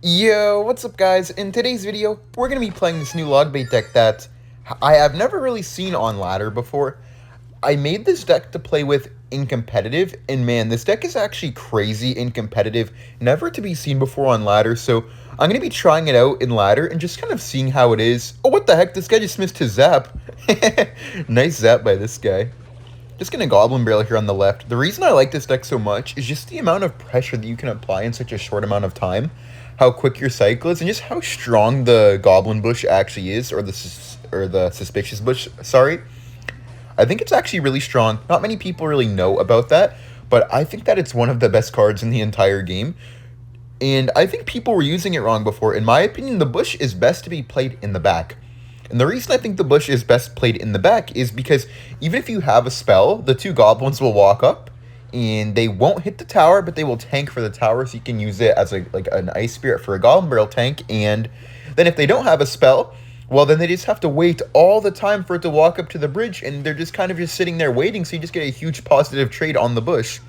Yo, what's up guys? In today's video, we're going to be playing this new Logbait deck that I have never really seen on ladder before. I made this deck to play with in competitive, and man, this deck is actually crazy in competitive, never to be seen before on ladder, so I'm going to be trying it out in ladder and just kind of seeing how it is. Oh, what the heck? This guy just missed his zap. Nice zap by this guy. Just gonna Goblin Barrel here on the left. The reason I like this deck so much is just the amount of pressure that you can apply in such a short amount of time, how quick your cycle is, and just how strong the Goblin Bush actually is, or the Suspicious Bush, sorry. I think it's actually really strong. Not many people really know about that, but I think that it's one of the best cards in the entire game. And I think people were using it wrong before. In my opinion, the Bush is best to be played in the back. And the reason I think the Bush is best played in the back is because even if you have a spell, the two goblins will walk up and they won't hit the tower, but they will tank for the tower, so you can use it as like an Ice Spirit for a Goblin Barrel tank. And then if they don't have a spell, well, then they just have to wait all the time for it to walk up to the bridge, and they're just kind of just sitting there waiting, so you just get a huge positive trade on the Bush.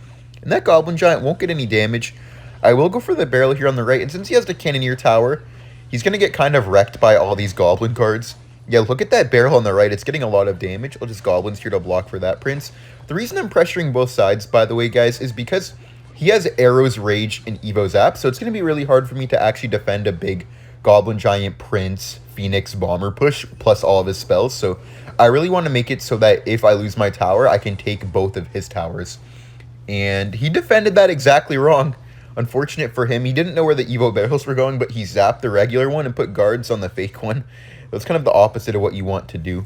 And that Goblin Giant won't get any damage. I will go for the barrel here on the right, and since he has the Cannoneer tower, he's going to get kind of wrecked by all these Goblin cards. Yeah, look at that barrel on the right. It's getting a lot of damage. I'll just Goblins here to block for that Prince. The reason I'm pressuring both sides, by the way, guys, is because he has Arrows, Rage, and Evo Zap, so it's going to be really hard for me to actually defend a big Goblin Giant, Prince, Phoenix, Bomber push, plus all of his spells. So I really want to make it so that if I lose my tower, I can take both of his towers. And he defended that exactly wrong. Unfortunate for him, he didn't know where the Evo barrels were going, but he zapped the regular one and put guards on the fake one. That's kind of the opposite of what you want to do.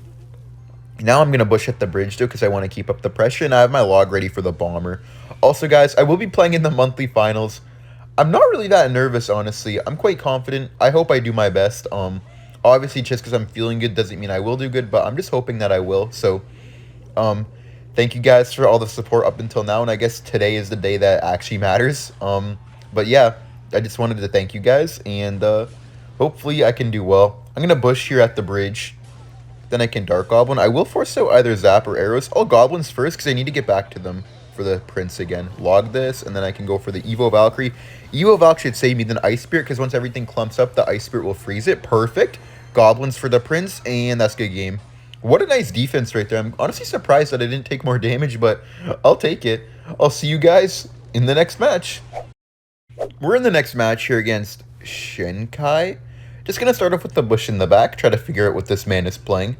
Now I'm going to bush at the bridge, though, because I want to keep up the pressure, and I have my log ready for the bomber. Also, guys, I will be playing in the monthly finals. I'm not really that nervous, honestly. I'm quite confident. I hope I do my best. Obviously, just because I'm feeling good doesn't mean I will do good, but I'm just hoping that I will. So, thank you guys for all the support up until now, and I guess today is the day that actually matters. But yeah, I just wanted to thank you guys, and hopefully I can do well. I'm going to bush here at the bridge. Then I can Dark Goblin. I will force out either Zap or Arrows. I'll Goblins first because I need to get back to them for the Prince again. Log this, and then I can go for the Evo Valkyrie. Evo Valk should save me than Ice Spirit because once everything clumps up, the Ice Spirit will freeze it. Perfect. Goblins for the Prince, and that's a good game. What a nice defense right there. I'm honestly surprised that I didn't take more damage, but I'll take it. I'll see you guys in the next match. We're in the next match here against Shinkai. Just going to start off with the bush in the back, try to figure out what this man is playing.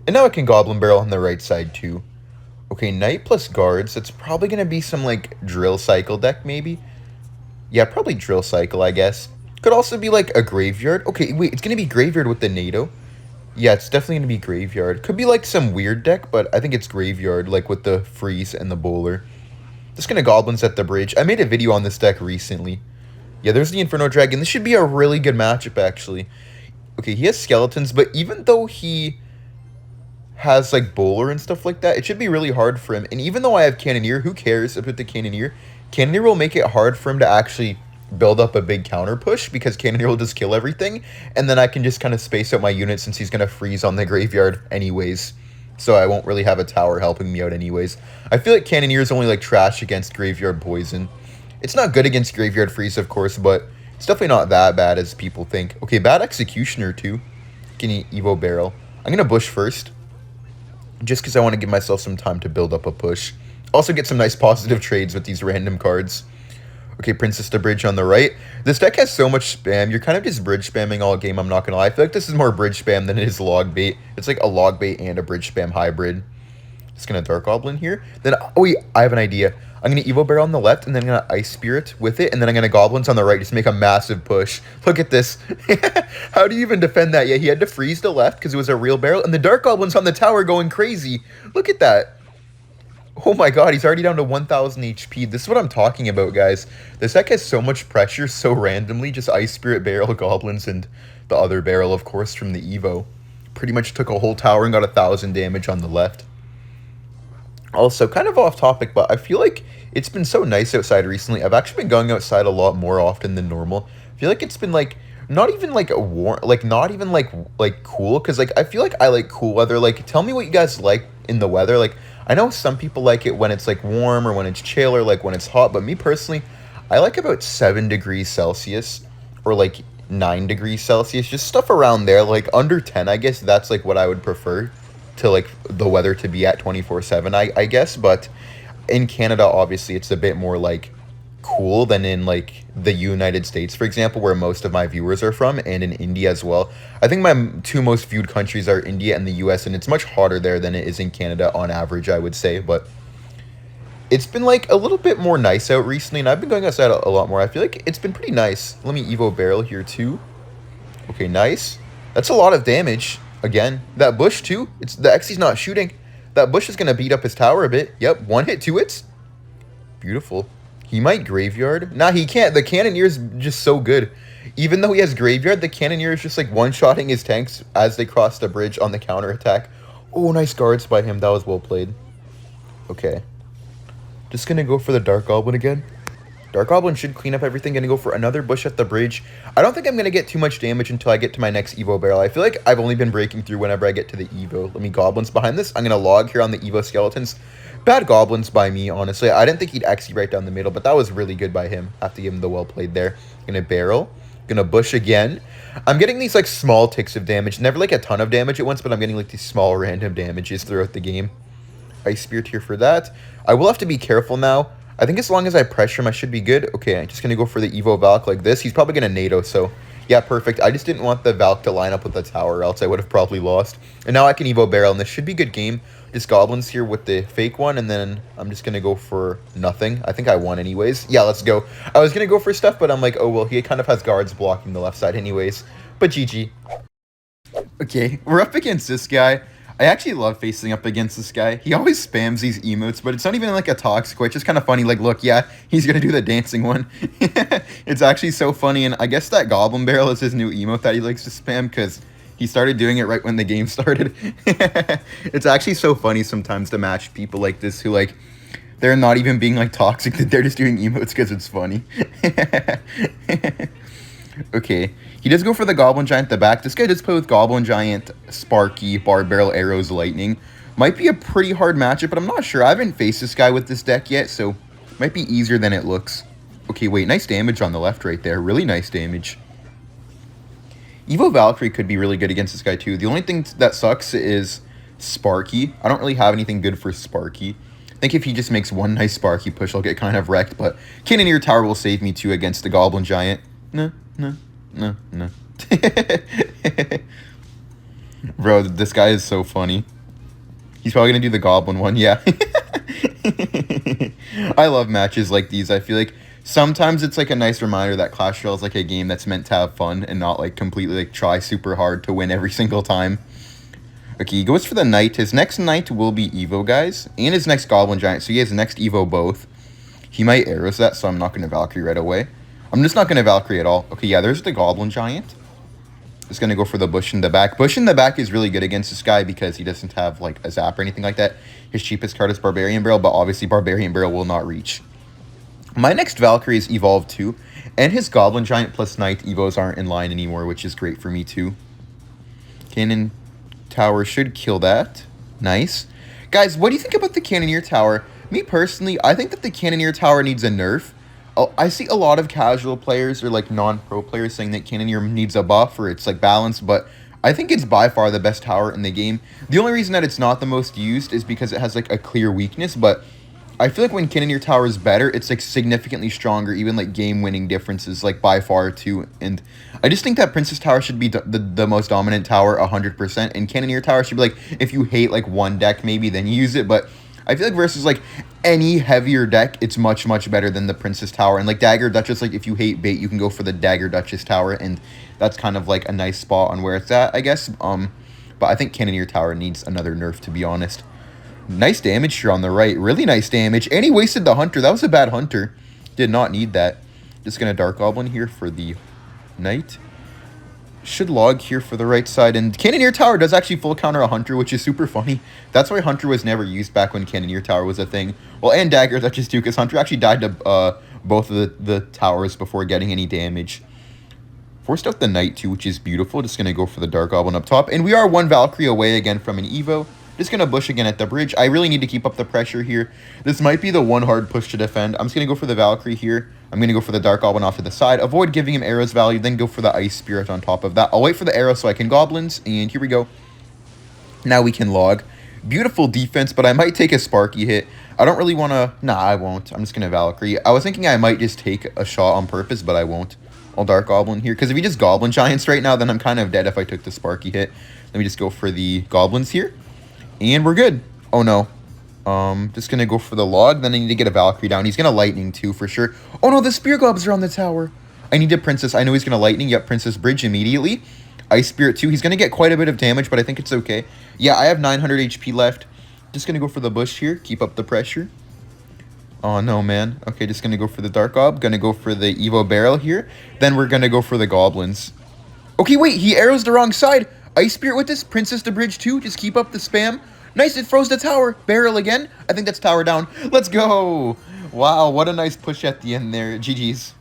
And now I can Goblin Barrel on the right side too. Okay, Knight plus Guards. That's probably going to be some like Drill Cycle deck maybe. Yeah, probably Drill Cycle, I guess. Could also be like a Graveyard. Okay, wait, it's going to be Graveyard with the NATO. Yeah, it's definitely going to be Graveyard. Could be like some weird deck, but I think it's Graveyard, like with the Freeze and the Bowler. Just going to Goblins at the bridge. I made a video on this deck recently. Yeah, there's the Inferno Dragon. This should be a really good matchup, actually. Okay, he has Skeletons, but even though he has, like, Bowler and stuff like that, it should be really hard for him. And even though I have Cannoneer, who cares if with the Cannoneer? Cannoneer will make it hard for him to actually build up a big counter push, because Cannoneer will just kill everything, and then I can just kind of space out my units since he's going to freeze on the graveyard anyways. So I won't really have a tower helping me out anyways. I feel like Cannoneer is only, like, trash against Graveyard Poison. It's not good against Graveyard Freeze, of course, but it's definitely not that bad as people think. Okay, bad Executioner, too. Can you Evo Barrel? I'm going to bush first, just because I want to give myself some time to build up a push. Also get some nice positive trades with these random cards. Okay, Princess to bridge on the right. This deck has so much spam. You're kind of just bridge spamming all game, I'm not going to lie. I feel like this is more bridge spam than it is Logbait. It's like a Logbait and a bridge spam hybrid. Just going to Dark Goblin here. Then, oh wait, I have an idea. I'm going to Evo Barrel on the left, and then I'm going to Ice Spirit with it, and then I'm going to Goblins on the right just to make a massive push. Look at this. How do you even defend that? Yeah, he had to freeze the left because it was a real barrel, and the Dark Goblins on the tower going crazy. Look at that. Oh my god, he's already down to 1,000 HP. This is what I'm talking about, guys. This deck has so much pressure so randomly. Just Ice Spirit Barrel, Goblins, and the other barrel, of course, from the Evo. Pretty much took a whole tower and got 1,000 damage on the left. Also, kind of off topic, but I feel like it's been so nice outside recently. I've actually been going outside a lot more often than normal. I feel like it's been like not even like a warm, like not even like cool, because like I feel like I like cool weather. Like, tell me what you guys like in the weather. Like, I know some people like it when it's like warm or when it's chill or like when it's hot, but me personally, I like about 7 degrees Celsius. or like 9 degrees Celsius, just stuff around there, like under 10, I guess that's like what I would prefer to like the weather to be at 24/7, I guess. But in Canada, obviously, it's a bit more like cool than in like the United States, for example, where most of my viewers are from, and in India as well. I think my two most viewed countries are India and the US, and it's much hotter there than it is in Canada on average, I would say. But it's been like a little bit more nice out recently, and I've been going outside a lot more. I feel like it's been pretty nice. Let me Evo barrel here too. Okay, nice. That's a lot of damage. Again, that bush too. It's the XC's not shooting. That bush is gonna beat up his tower a bit. Yep, one hit, two hits. Beautiful. He might graveyard. Nah, he can't. The Cannoneer is just so good. Even though he has graveyard, the Cannoneer is just like one-shotting his tanks as they cross the bridge on the counterattack. Oh, nice guards by him. That was well played. Okay. Just gonna go for the Dark Goblin again. Dark Goblin should clean up everything. Gonna go for another bush at the bridge. I don't think I'm gonna get too much damage until I get to my next Evo barrel. I feel like I've only been breaking through whenever I get to the Evo. Let me Goblins behind this. I'm gonna log here on the Evo skeletons. Bad Goblins by me, honestly. I didn't think he'd XE right down the middle, but that was really good by him. I have to give him the well played there. Gonna barrel. Gonna bush again. I'm getting these like small ticks of damage. Never like a ton of damage at once, but I'm getting like these small random damages throughout the game. Ice Spirit here for that. I will have to be careful now. I think as long as I pressure him, I should be good. Okay, I'm just going to go for the Evo Valk like this. He's probably going to NATO, so yeah, perfect. I just didn't want the Valk to line up with the tower, or else I would have probably lost. And now I can Evo Barrel, and this should be a good game. Just Goblins here with the fake one, and then I'm just going to go for nothing. I think I won anyways. Yeah, let's go. I was going to go for stuff, but I'm like, oh, well, he kind of has guards blocking the left side anyways. But GG. Okay, we're up against this guy. I actually love facing up against this guy. He always spams these emotes, but it's not even like a toxic way. It's just kind of funny. Like, look, yeah, he's going to do the dancing one. It's actually so funny, and I guess that Goblin Barrel is his new emote that he likes to spam because he started doing it right when the game started. It's actually so funny sometimes to match people like this who, like, they're not even being, like, toxic. They're just doing emotes because it's funny. Okay, he does go for the Goblin Giant at the back. This guy does play with Goblin Giant, Sparky, Bard Barrel, Arrows, Lightning. Might be a pretty hard matchup, but I'm not sure. I haven't faced this guy with this deck yet, so might be easier than it looks. Okay, wait, nice damage on the left right there. Really nice damage. Evo Valkyrie could be really good against this guy too. The only thing that sucks is Sparky. I don't really have anything good for Sparky. I think if he just makes one nice Sparky push, I'll get kind of wrecked, but Cannoneer Tower will save me too against the Goblin Giant. No. Bro, this guy is so funny. He's probably gonna do the Goblin one, yeah. I love matches like these. I feel like sometimes it's like a nice reminder that Clash Royale is like a game that's meant to have fun and not like completely like try super hard to win every single time. Okay, he goes for the Knight. His next Knight will be Evo, guys, and his next Goblin Giant, so he has next Evo both. He might Arrows that, so I'm not gonna Valkyrie right away. I'm just not going to Valkyrie at all. Okay, yeah, there's the Goblin Giant. Just going to go for the Bush in the back. Bush in the back is really good against this guy because he doesn't have, like, a Zap or anything like that. His cheapest card is Barbarian Barrel, but obviously Barbarian Barrel will not reach. My next Valkyrie is Evolved too, and his Goblin Giant plus Knight Evos aren't in line anymore, which is great for me too. Cannon Tower should kill that. Nice. Guys, what do you think about the Cannoneer Tower? Me personally, I think that the Cannoneer Tower needs a nerf. I see a lot of casual players or like non-pro players saying that Cannoneer needs a buff or it's like balanced, but I think it's by far the best tower in the game. The only reason that it's not the most used is because it has like a clear weakness, but I feel like when Cannoneer Tower is better, it's like significantly stronger, even like game-winning differences like by far too. And I just think that Princess Tower should be the most dominant tower 100%, and Cannoneer Tower should be like, if you hate like one deck maybe, then you use it, but I feel like versus like any heavier deck, it's much better than the Princess Tower. And like Dagger Duchess, like if you hate bait, you can go for the Dagger Duchess Tower, and that's kind of like a nice spot on where it's at, I guess. But I think Cannoneer Tower needs another nerf, to be honest. Nice damage here on the right, really nice damage, and he wasted the Hunter. That was a bad Hunter. Did not need that. Just gonna Dark Goblin here for the Knight. Should log here for the right side, and Cannoneer Tower does actually full counter a Hunter, which is super funny. That's why Hunter was never used back when Cannoneer Tower was a thing. Well, and Dagger Duchess too, because Hunter actually died to both of the towers before getting any damage. Forced out the Knight too, which is beautiful. Just gonna go for the Dark Goblin up top, and we are one Valkyrie away again from an Evo. Just gonna bush again at the bridge. I really need to keep up the pressure here. This might be the one hard push to defend. I'm just gonna go for the Valkyrie here. I'm going to go for the Dark Goblin off to the side. Avoid giving him arrows value, then go for the Ice Spirit on top of that. I'll wait for the arrow so I can Goblins, and here we go. Now we can log. Beautiful defense, but I might take a Sparky hit. I don't really want to... Nah, I won't. I'm just going to Valkyrie. I was thinking I might just take a shot on purpose, but I won't. I'll Dark Goblin here, because if he just Goblin Giants right now, then I'm kind of dead if I took the Sparky hit. Let me just go for the Goblins here, and we're good. Oh, no. Just going to go for the log, then I need to get a Valkyrie down. He's going to Lightning, too, for sure. Oh, no, the Spear Globs are on the tower. I need a Princess. I know he's going to Lightning. Yep, Princess Bridge immediately. Ice Spirit, too. He's going to get quite a bit of damage, but I think it's okay. Yeah, I have 900 HP left. Just going to go for the bush here. Keep up the pressure. Oh, no, man. Okay, just going to go for the Dark Gob. Going to go for the Evo Barrel here. Then we're going to go for the Goblins. Okay, wait. He arrows the wrong side. Ice Spirit with this. Princess to Bridge, too. Just keep up the spam. Nice. It froze the tower. Barrel again. I think that's tower down. Let's go. Wow, what a nice push at the end there. GG's.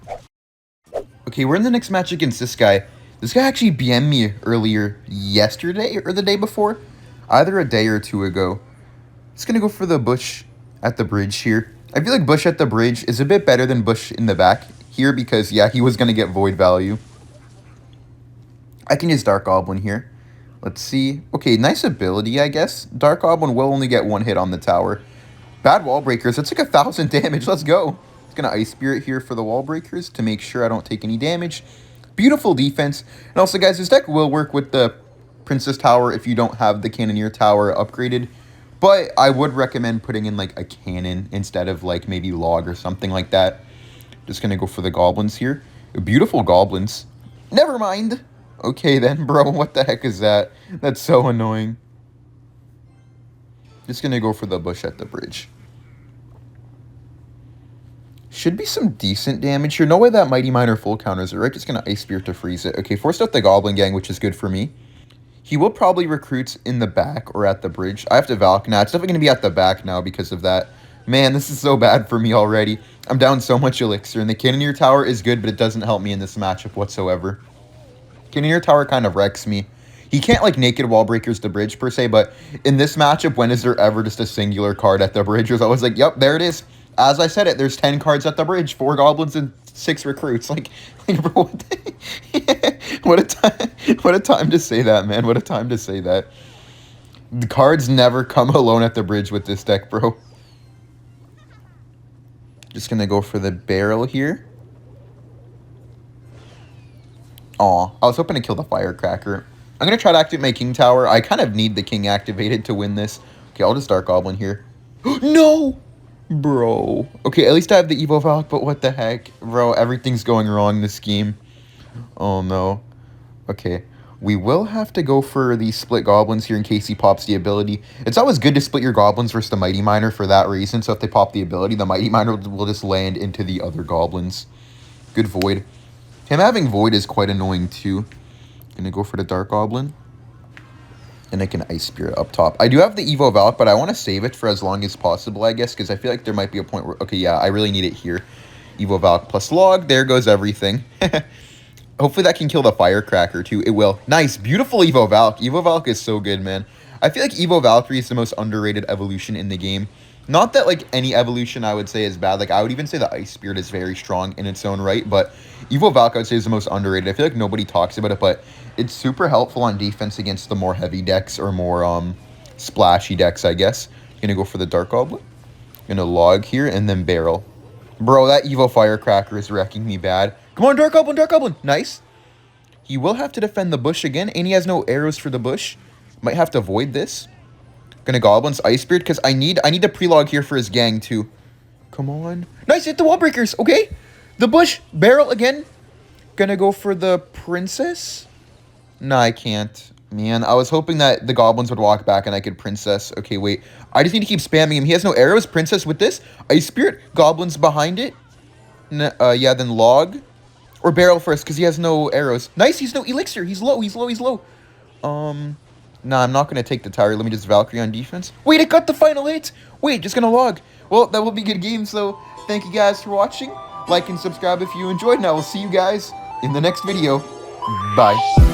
Okay, we're in the next match against this guy. This guy actually BM'd me earlier yesterday or the day before. Either a day or two ago. Just going to go for the bush at the bridge here. I feel like bush at the bridge is a bit better than bush in the back here because, yeah, he was going to get void value. I can use Dark Goblin here. Let's see. Okay, nice ability, I guess. Dark Goblin will only get one hit on the tower. Bad wall breakers. That's like 1,000 damage. Let's go. It's going to Ice Spirit here for the wall breakers to make sure I don't take any damage. Beautiful defense. And also, guys, this deck will work with the Princess Tower if you don't have the Cannoneer Tower upgraded. But I would recommend putting in, like, a cannon instead of, like, maybe log or something like that. Just going to go for the Goblins here. Beautiful Goblins. Never mind. Okay, then, bro. What the heck is that? That's so annoying. Just going to go for the bush at the bridge. Should be some decent damage here. No way that Mighty Miner full counters it, right? Just going to Ice Spirit to freeze it. Okay, forced out the Goblin Gang, which is good for me. He will probably recruit in the back or at the bridge. I have to Valk. Nah, it's definitely going to be at the back now because of that. Man, this is so bad for me already. I'm down so much Elixir, and the Cannoneer Tower is good, but it doesn't help me in this matchup whatsoever. Cannoneer Tower kind of wrecks me. He can't, like, naked wall breakers the bridge, per se, but in this matchup, when is there ever just a singular card at the bridge? There's always like, yep, there it is. As I said it, there's 10 cards at the bridge, 4 Goblins and 6 recruits. Like bro, what a time to say that, man. What a time to say that. The cards never come alone at the bridge with this deck, bro. Just gonna go for the barrel here. Aw, I was hoping to kill the Firecracker. I'm gonna try to activate my King Tower. I kind of need the King activated to win this. Okay, I'll just Dark Goblin here. No! Bro. Okay, at least I have the Evo Valk, but what the heck? Bro, everything's going wrong this game. Oh, no. Okay, we will have to go for the split Goblins here in case he pops the ability. It's always good to split your Goblins versus the Mighty Miner for that reason, so if they pop the ability, the Mighty Miner will just land into the other Goblins. Good Void. Him having Void is quite annoying, too. Gonna go for the Dark Goblin. And I can Ice Spirit up top. I do have the Evo Valk, but I want to save it for as long as possible, I guess, because I feel like there might be a point where... Okay, yeah, I really need it here. Evo Valk plus log. There goes everything. Hopefully that can kill the Firecracker, too. It will. Nice. Beautiful Evo Valk. Evo Valk is so good, man. I feel like Evo Valkyrie is the most underrated evolution in the game. Not that, like, any evolution I would say is bad. Like, I would even say the Ice Spirit is very strong in its own right. But Evo Valk, I would say, is the most underrated. I feel like nobody talks about it, but it's super helpful on defense against the more heavy decks or more splashy decks, I guess. Gonna go for the Dark Goblin. Gonna log here and then barrel. Bro, that Evo Firecracker is wrecking me bad. Come on, Dark Goblin, Dark Goblin. Nice. He will have to defend the bush again, and he has no arrows for the bush. Might have to avoid this. Gonna Goblins Ice Spirit because I need to pre-log here for his gang too. Come on. Nice, hit the wall breakers. Okay. The bush. Barrel again. Gonna go for the Princess. No, I can't. Man, I was hoping that the Goblins would walk back and I could Princess. Okay, wait. I just need to keep spamming him. He has no arrows. Princess with this. Ice Spirit. Goblins behind it. Yeah, then log. Or barrel first because he has no arrows. Nice, he's no elixir. He's low, he's low, he's low. Nah, I'm not going to take the tower. Let me just Valkyrie on defense. Wait, it got the final hit. Wait, just going to log. Well, that will be good game. So thank you guys for watching. Like and subscribe if you enjoyed. And I will see you guys in the next video. Bye.